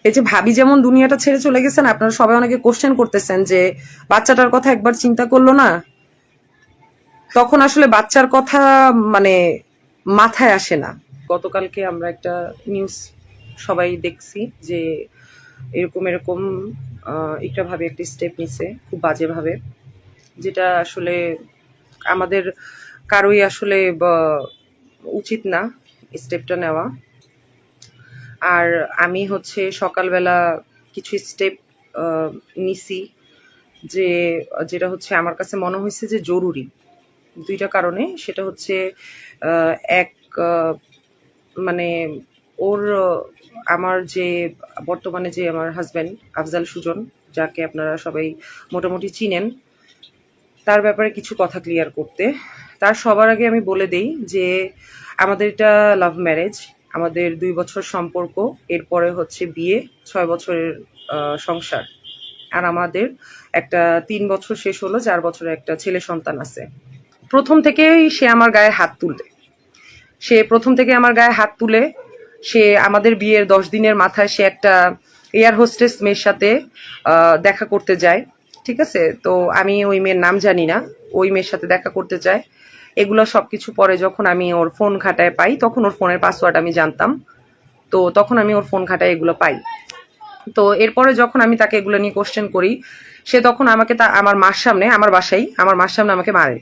এই যে ভাবি যেমন দুনিয়াটা ছেড়ে চলে গেছেন, আপনারা সবাই অনেকে কোশ্চেন করতেছেন যে বাচ্চাটার কথা একবার চিন্তা করলো না। তখন আসলে বাচ্চার কথা মানে মাথায় আসে না। গতকালকে আমরা একটা নিউজ সবাই দেখছি যে এরকম এরকম একটা ভাবে একটা স্টেপ নিছে খুব বাজে ভাবে, যেটা আসলে আমাদের কারোই আসলে উচিত না স্টেপটা নেওয়া। আর আমি হচ্ছে সকালবেলা কিছু স্টেপ নিছি যে যেটা হচ্ছে আমার কাছে মনে হয়েছে যে জরুরি দুইটা কারণে। সেটা হচ্ছে এক মানে ওর আমার যে বর্তমানে যে আমার হাজব্যান্ড আফজাল সুজন, যাকে আপনারা সবাই মোটামুটি চিনেন, তার ব্যাপারে কিছু কথা ক্লিয়ার করতে। তার সবার আগে আমি বলে দেই যে আমাদের এটা লাভ ম্যারেজ, আমাদের 2 বছর সম্পর্ক, এরপরে হচ্ছে বিয়ে, 6 বছরের সংসার। আর আমাদের একটা 3 বছর শেষ হলো, 4 বছরের একটা ছেলে সন্তান আছে। প্রথম থেকেই সে আমার গায়ে হাত তুলে, সে আমাদের বিয়ের 10 দিনের মাথায় সে একটা এয়ার হোস্টেস মেয়ের সাথে দেখা করতে যায়। ঠিক আছে, তো আমি ওই মেয়ের নাম জানি না, ওই মেয়ের সাথে দেখা করতে চায়। এগুলো সবকিছু পরে যখন আমি ওর ফোন ঘাটায় পাই, তখন ওর ফোনের পাসওয়ার্ড আমি জানতাম, তো তখন আমি ওর ফোন ঘাটায় এগুলো পাই। তো এরপরে যখন আমি তাকে এগুলো নিয়ে কোশ্চেন করি, সে তখন আমাকে আমার মার সামনে, আমার বাসায় আমার মার সামনে আমাকে মারে,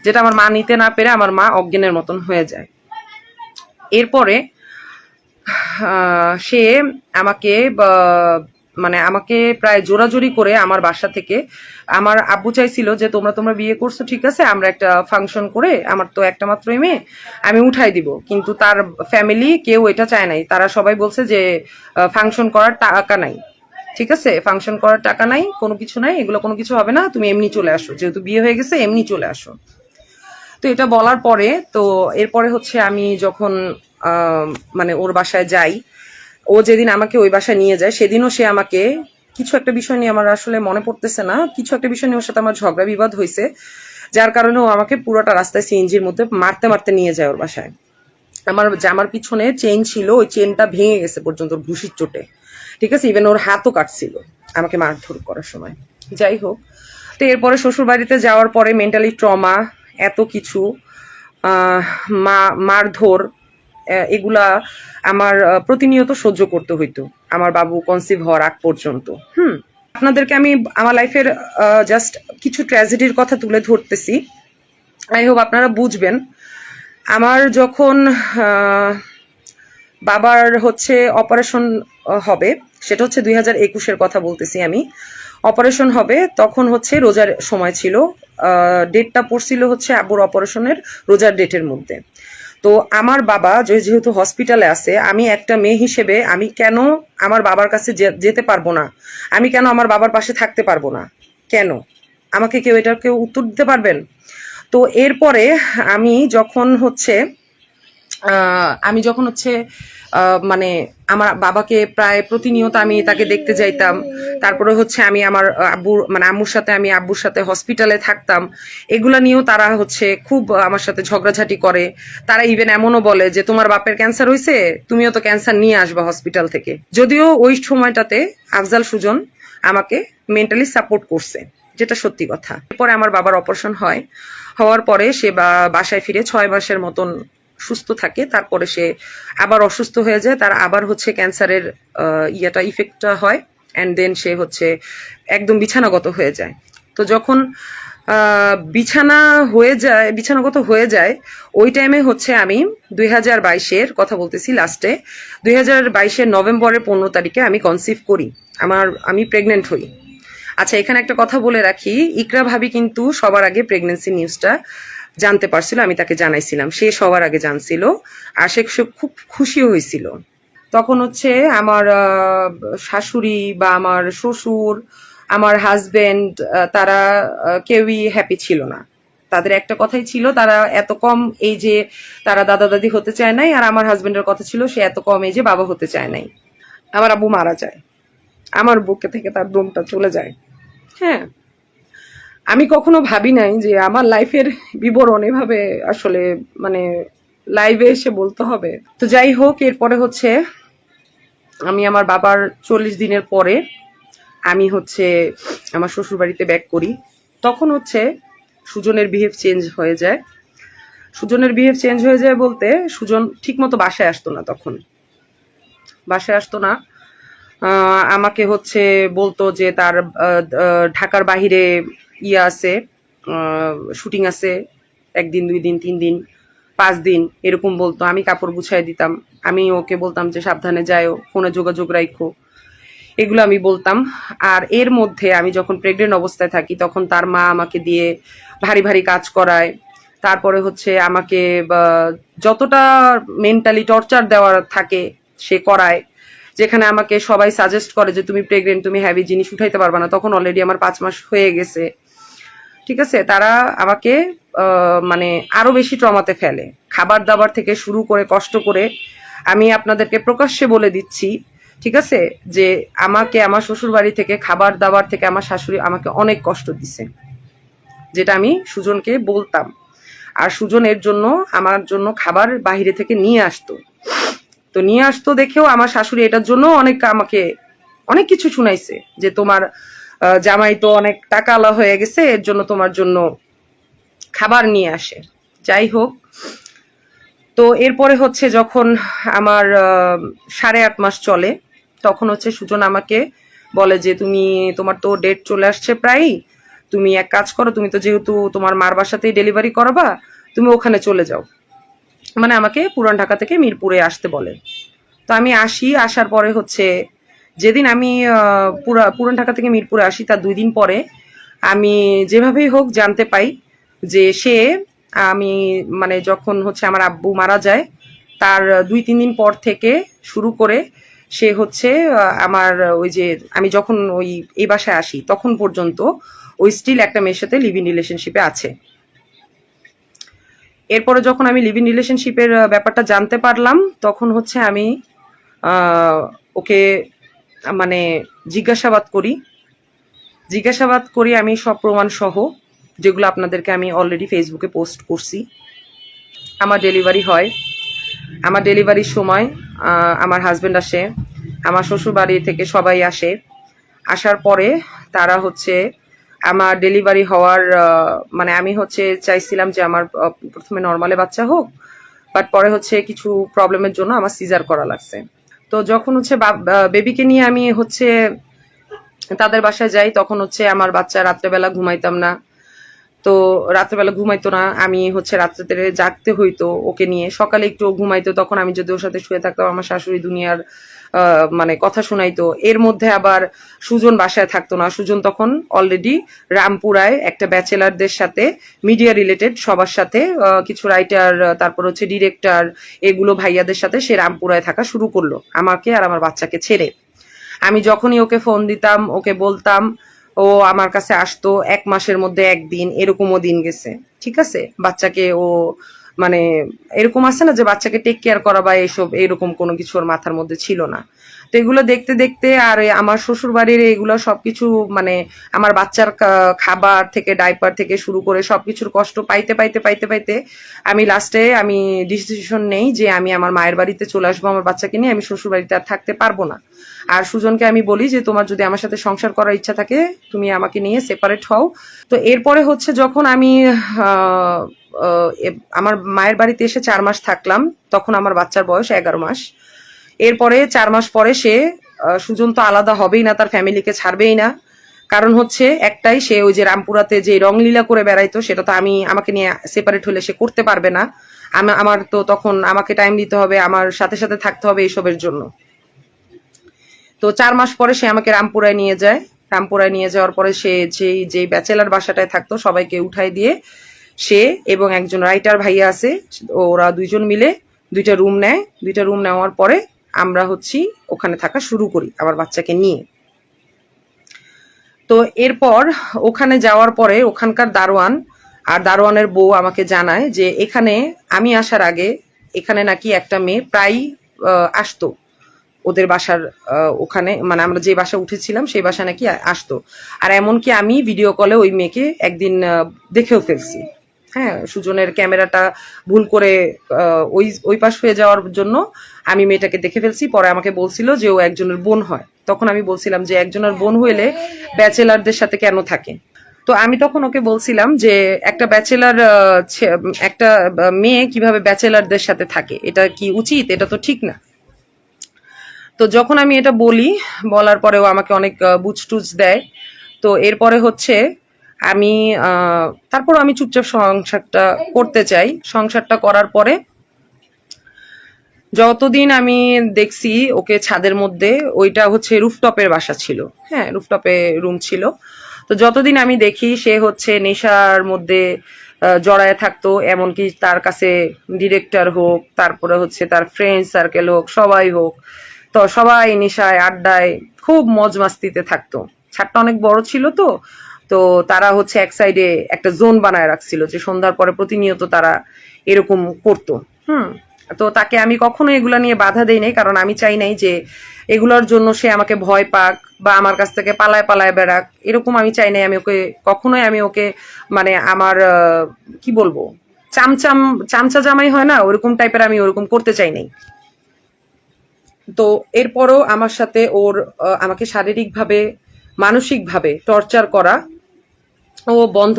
যেটা আমার মা নিতে না পেরে আমার মা অজ্ঞানের মতন হয়ে যায়। এরপরে সে আমাকে মানে আমাকে প্রায় জোরাজোরি করে আমার বাসা থেকে, আমার আব্বু চাইছিল যে তোমরা বিয়ে করছো ঠিক আছে, আমরা একটা ফাংশন করে, আমার তো একটা মাত্রই মেয়ে, আমি উঠাই দিব, কিন্তু তার ফ্যামিলি কেউ এটা চায় নাই। তারা সবাই বলছে যে ফাংশন করার টাকা নাই, ঠিক আছে, ফাংশন করার টাকা নাই, কোনো কিছু নাই, এগুলো কোনো কিছু হবে না, তুমি এমনি চলে আসো, যেহেতু বিয়ে হয়ে গেছে এমনি চলে আসো। তো এটা বলার পরে তো এরপরে হচ্ছে আমি যখন মানে ওর বাসায় যাই, ও যেদিন আমাকে ওই বাসায় নিয়ে যায় সেদিনও সে আমাকে কিছু একটা বিষয় নিয়ে, আমার আসলে মনে পড়তেছে না, কিছু একটা বিষয় নিয়ে ওর সাথে আমার ঝগড়া বিবাদ হয়েছে, যার কারণে ও আমাকে পুরোটা রাস্তায় সিএনজির মধ্যে মারতে মারতে নিয়ে যায় ওর বাসায়। আমার জামার পিছনে চেন ছিল, ওই চেনটা ভেঙে গেছে পর্যন্ত ঘুষির চোটে, ঠিক আছে, ইভেন ওর হাতও কাটছিল আমাকে মারধর করার সময়। যাই হোক, তো এরপরে শ্বশুর বাড়িতে যাওয়ার পরে মেন্টালি ট্রমা, এত কিছু মারধর, এগুলা আমার প্রতিনিয়ত সহ্য করতে হইতো আমার বাবু কনসিভ হওয়ার আগ পর্যন্ত। আপনাদেরকে আমি আমার লাইফের জাস্ট কিছু ট্র্যাজেডির কথা তুলে ধরতেছি, আই হোপ আপনারা বুঝবেন। আমার যখন বাবার হচ্ছে অপারেশন হবে, সেটা হচ্ছে 2021-এর কথা বলতেছি আমি, অপারেশন হবে, তখন হচ্ছে রোজার সময় ছিল, ডেটটা পড়ছিল হচ্ছে আব্বুর অপারেশনের রোজার ডেটের মধ্যে। তো আমার বাবা যেহেতু হসপিটালে আছে, আমি একটা মেয়ে হিসেবে আমি কেন আমার বাবার কাছে যেতে পারবো না, আমি কেন আমার বাবার পাশে থাকতে পারবো না, কেন? আমাকে কেউ উত্তর দিতে পারবেন? তো এরপরে আমি যখন হচ্ছে মানে আমার বাবাকে প্রায় প্রতিনিয়ত আমি তাকে দেখতে যাইতাম, তারপরে হচ্ছে আমি আমার আব্বুর সাথে হসপিটালে থাকতাম, এগুলা নিয়েও তারা হচ্ছে খুব আমার সাথে ঝগড়াঝাটি করে। তারা ইভেন এমনও বলে যে তোমার বাপের ক্যান্সার হয়েছে, তুমিও তো ক্যান্সার নিয়ে আসবা হসপিটাল থেকে। যদিও ওই সময়টাতে আফজাল সুজন আমাকে মেন্টালি সাপোর্ট করছে, যেটা সত্যি কথা। এরপরে আমার বাবার অপারেশন হওয়ার পরে সে বাসায় ফিরে 6 মাসের মতন সুস্থ থাকে, তারপরে সে আবার অসুস্থ হয়ে যায়, তার আবার হচ্ছে ক্যান্সারের ইফেক্টটা হয়, অ্যান্ড দেন সে হচ্ছে একদম বিছানাগত হয়ে যায়। তো যখন বিছানাগত হয়ে যায়, ওই টাইমে হচ্ছে আমি 2022-এর কথা বলতেছি, লাস্টে 2022-এর নভেম্বরের 15 তারিখে আমি কনসিভ করি, আমি প্রেগনেন্ট হই। আচ্ছা, এখানে একটা কথা বলে রাখি, ইকরা ভাবি কিন্তু সবার আগে প্রেগনেন্সি নিউজটা জানতে পারছিল, আমি তাকে জানাইছিলাম, সে সবার আগে জানছিল, আর সে খুব খুশিও হয়েছিল। তখন হচ্ছে আমার শাশুড়ি বা আমার শ্বশুর, আমার হাজবেন্ড, তারা কেউই হ্যাপি ছিল না। তাদের একটা কথাই ছিল, তারা এত কম এই যে তারা দাদা দাদি হতে চায় নাই, আর আমার হাজবেন্ডের কথা ছিল সে এত কম এই যে বাবা হতে চায় নাই। আমার আব্বু মারা যায়, আমার বুকে থেকে তার দমটা চলে যায়। হ্যাঁ, আমি কখনো ভাবি নাই যে আমার লাইফের বিবরণ এভাবে আসলে মানে লাইভে এসে বলতে হবে। তো যাই হোক, এরপরে হচ্ছে আমি আমার বাবার 40 দিনের পরে আমি হচ্ছে আমার শ্বশুর বাড়িতে ব্যাক করি। তখন হচ্ছে সুজনের বিহেভ চেঞ্জ হয়ে যায়। সুজনের বিহেভ চেঞ্জ হয়ে যায় বলতে, সুজন ঠিক মতো বাসায় আসতো না। তখন বাসায় আসতো না, আমাকে হচ্ছে বলতো যে তার ঢাকার বাহিরে ইয়ে আছে, শুটিং আছে, 1 দিন 2 দিন 3 দিন 5 দিন এরকম বলতো। আমি কাপড় গুছাই দিতাম, আমি ওকে বলতাম যে সাবধানে যাও, ফোনে যোগাযোগ রাখো, এগুলো আমি বলতাম। আর এর মধ্যে আমি যখন প্রেগনেন্ট অবস্থায় থাকি তখন তার মা আমাকে দিয়ে ভারী ভারী কাজ করায়। তারপরে হচ্ছে আমাকে যতটা মেন্টালি টর্চার দেওয়ার থাকে সে করায়। যেখানে আমাকে সবাই সাজেস্ট করে যে তুমি প্রেগনেন্ট, তুমি হ্যাভি জিনিস উঠাইতে পারবা না। তখন অলরেডি আমার 5 মাস হয়ে গেছে, ঠিক আছে। তারা আমাকে মানে আরো বেশি ট্রমাতে ফেলে, খাবার দাবার থেকে শুরু করে কষ্ট করে। আমি আপনাদেরকে প্রকাশ্যে বলে দিচ্ছি, ঠিক আছে, যে আমাকে আমার শ্বশুর বাড়ি থেকে খাবার দাবার থেকে আমার শাশুড়ি আমাকে অনেক কষ্ট দিছে, যেটা আমি সুজনকে বলতাম। আর সুজন এর জন্য আমার জন্য খাবার বাইরে থেকে নিয়ে আসতো। তো নিয়ে আসতো দেখেও আমার শাশুড়ি এটার জন্য আমাকে অনেক কিছু শুনাইছে, যে তোমার জামাই তো অনেক টাকাওয়ালা হয়ে গেছে, এর জন্য তোমার জন্য খাবার নিয়ে আসে। যাই হোক, তো এরপরে হচ্ছে যখন আমার 8.5 মাস চলে, তখন হচ্ছে সুজন আমাকে বলে যে তুমি, তোমার তো ডেট চলে আসছে প্রায়, তুমি এক কাজ করো, তুমি তো যেহেতু তোমার মার বাসাতেই ডেলিভারি করাবা, তুমি ওখানে চলে যাও। মানে আমাকে পুরান ঢাকা থেকে মিরপুরে আসতে বলে। তো আমি আসি, আসার পরে হচ্ছে যেদিন আমি পুরান ঢাকা থেকে মিরপুরে আসি তার 2 দিন পরে আমি যেভাবেই হোক জানতে পাই যে সে, আমি মানে যখন হচ্ছে আমার আব্বু মারা যায় তার 2-3 দিন পর থেকে শুরু করে সে হচ্ছে আমার ওই যে আমি যখন এই বাসায় আসি তখন পর্যন্ত ওই স্টিল একটা মেয়ের সাথে লিভ ইন রিলেশনশিপে আছে। এরপরে যখন আমি লিভ ইন রিলেশনশিপের ব্যাপারটা জানতে পারলাম তখন হচ্ছে আমি ওকে মানে জিজ্ঞাসাবাদ করি আমি সব প্রমাণ সহ, যেগুলো আপনাদেরকে আমি অলরেডি ফেসবুকে পোস্ট করছি। আমার ডেলিভারি হয়, আমার ডেলিভারির সময় আমার হাজবেন্ড আসে, আমার শ্বশুর বাড়ি থেকে সবাই আসে। আসার পরে তারা হচ্ছে আমার ডেলিভারি হওয়ার মানে আমি হচ্ছে চাইছিলাম যে আমার প্রথমে নর্মালে বাচ্চা হোক, বাট পরে হচ্ছে কিছু প্রবলেমের জন্য আমার সিজার করা লাগছে। তো যখন হচ্ছে বেবিকে নিয়ে আমি হচ্ছে তাদের বাসায় যাই তখন হচ্ছে আমার বাচ্চা রাত্রেবেলা ঘুমাইতাম না। তো রাত্রেবেলা ঘুমাইতো না, আমি হচ্ছে রাত্রে জাগতে হইতো ওকে নিয়ে। সকালে একটু ঘুমাইতো, তখন আমি যদি ওর সাথে শুয়ে থাকতাম আমার শাশুড়ি দুনিয়ার মানে কথা শোনাইতো। এর মধ্যে আবার সুজন বাসায় থাকতো না, সুজন তখন অলরেডি রামপুরায় একটা ব্যাচেলারদের সাথে মিডিয়া রিলেটেড সবার সাথে কিছু রাইটার, তারপর হচ্ছে ডিরেক্টর, এগুলো ভাইয়াদের সাথে সে রামপুরায় থাকা শুরু করলো আমাকে আর আমার বাচ্চাকে ছেড়ে। আমি যখনই ওকে ফোন দিতাম, ওকে বলতাম, ও আমার কাছে আসতো 1 মাসের মধ্যে 1 দিন, এরকমও দিন গেছে, ঠিক আছে। বাচ্চাকে ও মানে এরকম আছে না যে বাচ্চাকে টেক কেয়ার করা বা এসব, এরকম কোনো কিছু ওর মাথার মধ্যে ছিল না। তো এগুলো দেখতে দেখতে আর আমার শ্বশুর বাড়ির এগুলো সবকিছু মানে আমার বাচ্চার খাবার থেকে ডাইপার থেকে শুরু করে সবকিছুর কষ্ট পাইতে পাইতে পাইতে পাইতে আমি লাস্টে আমি ডিসিশন নেই যে আমি আমার মায়ের বাড়িতে চলে আসবো আমার বাচ্চাকে নিয়ে, আমি শ্বশুর বাড়িতে আর থাকতে পারবো না। আর সুজনকে আমি বলি যে তোমার যদি আমার সাথে সংসার করার ইচ্ছা থাকে তুমি আমাকে নিয়ে সেপারেট হও। তো এরপরে হচ্ছে যখন আমি আমার মায়ের বাড়িতে এসে 4 মাস থাকলাম, তখন আমার বাচ্চার বয়স 11 মাস। এরপরে 4 মাস পরে সে সুজন তো আলাদা হবেই না, তার ফ্যামিলিকে ছাড়বেই না। কারণ হচ্ছে একটাই, সে ওই যে রামপুরাতে যে রংলীলা করে বেড়াইতো সেটা তো আমাকে নিয়ে সেপারেট হলে সে করতে পারবে না। আমার তো তখন আমাকে টাইম দিতে হবে, আমার সাথে সাথে থাকতে হবে এইসবের জন্য। তো 4 মাস পরে সে আমাকে রামপুরায় নিয়ে যায়। রামপুরায় নিয়ে যাওয়ার পরে সে যেই ব্যাচেলার বাসাটায় থাকতো সবাইকে উঠাই দিয়ে সে এবং একজন রাইটার ভাইয়া আছে, ওরা 2জন মিলে 2টা রুম নেয়। 2টা রুম নেওয়ার পরে আমরা হচ্ছি ওখানে থাকা শুরু করি আমার বাচ্চাকে নিয়ে। তো এরপর ওখানে যাওয়ার পরে ওখানকার দারোয়ান আর দারোয়ানের বউ আমাকে জানায় যে এখানে আমি আসার আগে এখানে নাকি একটা মেয়ে প্রায় আসতো ওদের বাসার ওখানে, মানে আমরা যে বাসা উঠেছিলাম সেই বাসা নাকি আসতো। আর এমনকি আমি ভিডিও কলে ওই মেয়েকে একদিন দেখেও ফেলছি। হ্যাঁ, সুজনের ক্যামেরাটা ভুল করে ওই ওই পাশ হয়ে যাওয়ার জন্য আমি মেয়েটাকে দেখে ফেলছি। পরে আমাকে বলছিল যে ও একজনের বোন হয়। তখন আমি বলছিলাম যে একজনের বোন হইলে ব্যাচেলারদের সাথে কেন থাকে। তো আমি তখন ওকে বলছিলাম যে একটা ব্যাচেলার একটা মেয়ে কিভাবে ব্যাচেলারদের সাথে থাকে, এটা কি উচিত? এটা তো ঠিক না। তো যখন আমি এটা বলি, বলার পরেও আমাকে অনেক বুঝ টুজ দেয়। তো এরপরে হচ্ছে আমি তারপর আমি চুপচাপ সংসারটা করতে চাই। সংসারটা করার পরে যতদিন আমি দেখছি ওকে ছাদের মধ্যে, ওইটা হচ্ছে রুফটপের বাসা ছিল, হ্যাঁ রুফটপে রুম ছিল। তো যতদিন আমি দেখি সে হচ্ছে নেশার মধ্যে জড়ায় থাকতো, এমনকি তার কাছে ডিরেক্টর হোক, তারপরে হচ্ছে তার ফ্রেন্ড সার্কেল হোক, সবাই হোক, তো সবাই নেশায় আড্ডায় খুব মজ মাস্তিতে থাকতো। ছাদটা অনেক বড় ছিল, তো তো তারা হচ্ছে এক সাইডে একটা জোন বানায় রাখছিল যে সন্ধ্যার পরে প্রতিনিয়ত তারা এরকম করতো। হুম। তো তাকে আমি কখনো এগুলা নিয়ে বাধা দেই নাই, কারণ আমি চাই নাই যে এগুলোর জন্য সে আমাকে ভয় পাক বা আমার কাছ থেকে পালায় পালায় বেড়াক, এরকম আমি চাই নাই। আমি ওকে কখনোই আমি ওকে মানে আমার কি বলবো, চামচা জামাই হয় না, ওরকম টাইপের আমি ওরকম করতে চাই নাই। তো এরপরও আমার সাথে ওর আমাকে শারীরিকভাবে মানসিকভাবে টর্চার করা ও বন্ধ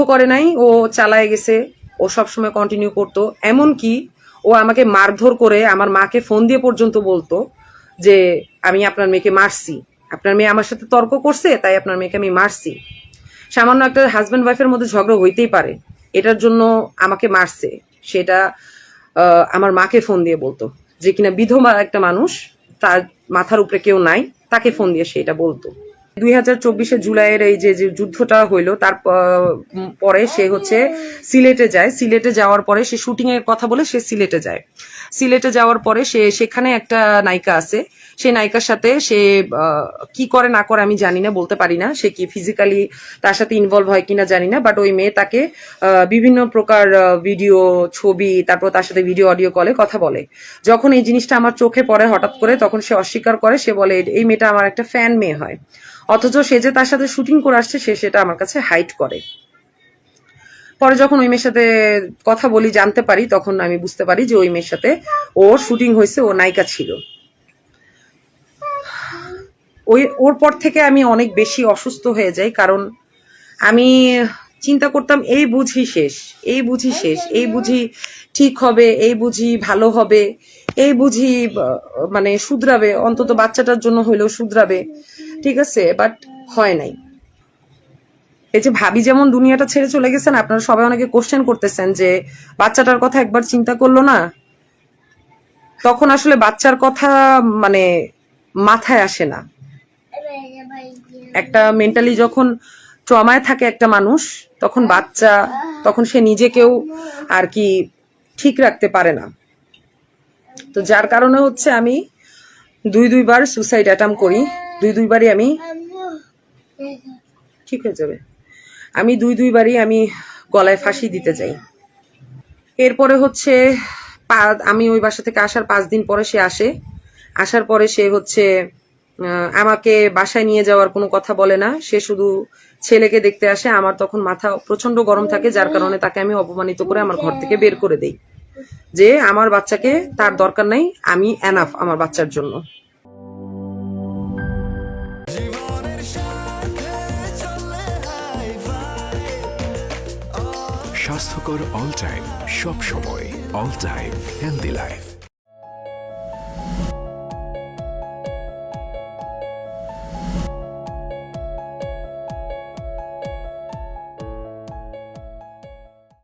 করে নাই, ও চালায় গেছে। ও সবসময় কন্টিনিউ করতো, এমনকি ও আমাকে মারধর করে আমার মাকে ফোন দিয়ে পর্যন্ত বলতো যে আমি আপনার মেয়েকে মারছি, আপনার মেয়ে আমার সাথে তর্ক করছে তাই আপনার মেয়েকে আমি মারছি। সামান্য একটা হাজব্যান্ড ওয়াইফের মধ্যে ঝগড়া হইতেই পারে, এটার জন্য আমাকে মারছে সেটা আমার মাকে ফোন দিয়ে বলতো, যে কিনা বিধবা একটা মানুষ, তার মাথার উপরে কেউ নাই, তাকে ফোন দিয়ে সেটা বলতো। 2024 জুলাইয়ের এই যে যুদ্ধটা হইলো, তার পরে সে হচ্ছে সিলেটে যায়। সিলেটে যাওয়ার পরে সে শুটিং এর কথা বলে সে সিলেটে যায়। সিলেটে যাওয়ার পরে সে সেখানে একটা নায়িকা আছে, সেই নায়িকার সাথে সে কি করে না করে আমি জানি না, বলতে পারি না সে কি ফিজিক্যালি তার সাথে ইনভলভ হয় কিনা জানি না, বাট ওই মেয়ে তাকে বিভিন্ন প্রকার ভিডিও, ছবি, তারপর তার সাথে ভিডিও অডিও কলে কথা বলে। যখন এই জিনিসটা আমার চোখে পড়ে হঠাৎ করে, তখন সে অস্বীকার করে, সে বলে এই মেয়েটা আমার একটা ফ্যান মেয়ে হয়, অথচ সে যে তার সাথে শুটিং করে আসছে সে সেটা আমার কাছে হাইড করে। পরে যখন ওই মেয়ের সাথে কথা বলি, জানতে পারি, তখন আমি বুঝতে পারি যে ওই মেয়ের সাথে ওর শুটিং হয়েছে, ও নায়িকা ছিল। ওর পর থেকে আমি অনেক বেশি অসুস্থ হয়ে যাই, কারণ আমি চিন্তা করতাম এই বুঝি শেষ, এই বুঝি শেষ, এই বুঝি ঠিক হবে, এই বুঝি ভালো হবে, এই বুঝি মানে শুধরাবে, অন্তত বাচ্চাটার জন্য হইলেও শুধরাবে, ঠিক আছে, বাট হয় নাই। এই যে ভাবি যেমন দুনিয়াটা ছেড়ে চলে গেছেন, আপনারা সবাই অনেকে কোশ্চেন করতেছেন যে বাচ্চাটার কথা একবার চিন্তা করলো না, তখন আসলে বাচ্চার কথা মানে মাথায় আসে না। একটা মেন্টালি যখন ট্রমায় থাকে একটা মানুষ, তখন বাচ্চা, তখন সে নিজেকেও আর কি ঠিক রাখতে পারে না। তো যার কারণে হচ্ছে আমি দুইবার সুসাইড অ্যাটেম্প করি, দুইবারই আমি ঠিক হয়ে যাবে, আমি দুইবারই আমি গলায় ফাঁসি দিতে যাই। এরপরে হচ্ছে আমি ওই বাসা থেকে আসার 5 দিন পরে সে আসে। আসার পরে সে হচ্ছে আমাকে বাসায় নিয়ে যাওয়ার কোনো কথা বলে না, সে শুধু ছেলেকে দেখতে আসে। আমার তখন মাথা প্রচন্ড গরম থাকে, যার কারণে তাকে আমি অপমানিত করে আমার ঘর থেকে বের করে দেই, যে আমার বাচ্চাকে তার দরকার নাই, আমি এনাফ আমার বাচ্চার জন্য। স্বাস্থ্যকর অল টাইম, সব সময় অল টাইম হেলদি লাইফ।